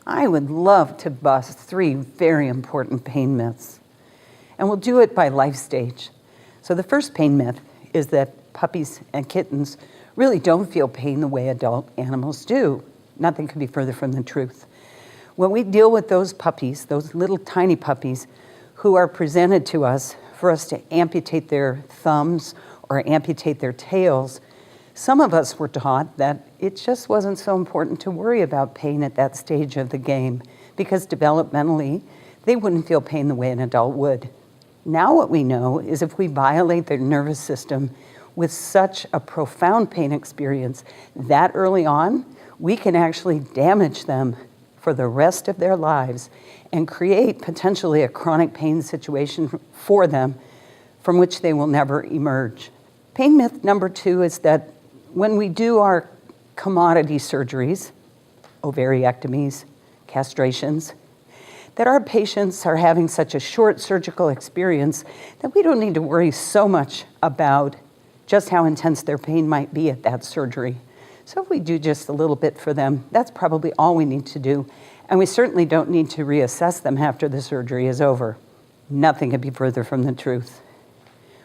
I would love to bust 3 very important pain myths. And we'll do it by life stage. So the first pain myth is that puppies and kittens really don't feel pain the way adult animals do. Nothing could be further from the truth. When we deal with those puppies, those little tiny puppies who are presented to us for us to amputate their thumbs or amputate their tails, some of us were taught that it just wasn't so important to worry about pain at that stage of the game because developmentally, they wouldn't feel pain the way an adult would. Now what we know is if we violate their nervous system with such a profound pain experience that early on, we can actually damage them for the rest of their lives and create potentially a chronic pain situation for them from which they will never emerge. Pain myth number 2 is that when we do our commodity surgeries, ovariectomies, castrations, that our patients are having such a short surgical experience that we don't need to worry so much about just how intense their pain might be at that surgery. So if we do just a little bit for them, that's probably all we need to do. And we certainly don't need to reassess them after the surgery is over. Nothing could be further from the truth.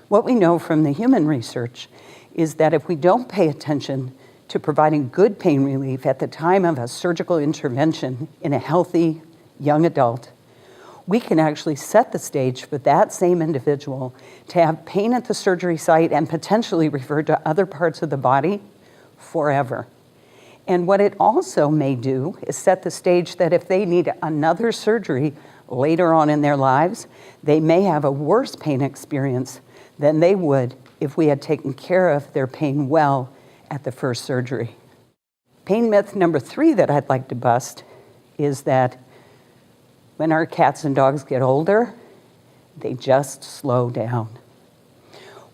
What we know from the human research is that if we don't pay attention to providing good pain relief at the time of a surgical intervention in a healthy young adult, we can actually set the stage for that same individual to have pain at the surgery site and potentially refer to other parts of the body forever. And what it also may do is set the stage that if they need another surgery later on in their lives, they may have a worse pain experience than they would if we had taken care of their pain well at the first surgery. Pain myth number 3 that I'd like to bust is that when our cats and dogs get older, they just slow down.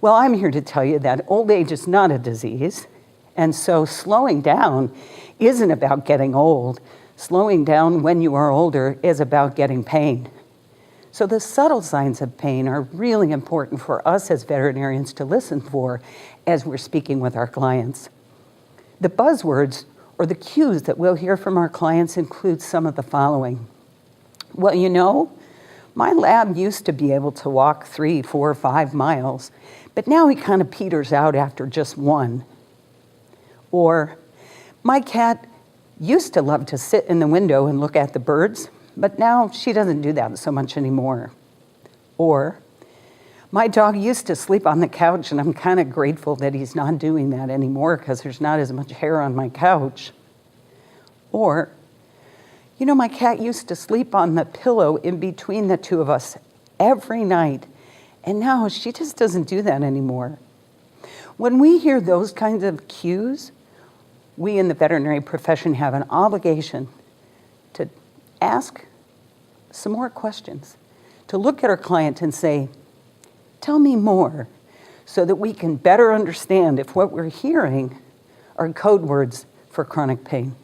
Well, I'm here to tell you that old age is not a disease, and so slowing down isn't about getting old. Slowing down when you are older is about getting pain. So the subtle signs of pain are really important for us as veterinarians to listen for as we're speaking with our clients. The buzzwords or the cues that we'll hear from our clients include some of the following. Well, you know, my lab used to be able to walk 3, 4, 5 miles, but now he kind of peters out after just 1. Or, my cat used to love to sit in the window and look at the birds, but now she doesn't do that so much anymore. Or, my dog used to sleep on the couch and I'm kind of grateful that he's not doing that anymore because there's not as much hair on my couch. Or, you know, my cat used to sleep on the pillow in between the two of us every night, and now she just doesn't do that anymore. When we hear those kinds of cues, we in the veterinary profession have an obligation to ask some more questions, to look at our client and say, tell me more, so that we can better understand if what we're hearing are code words for chronic pain.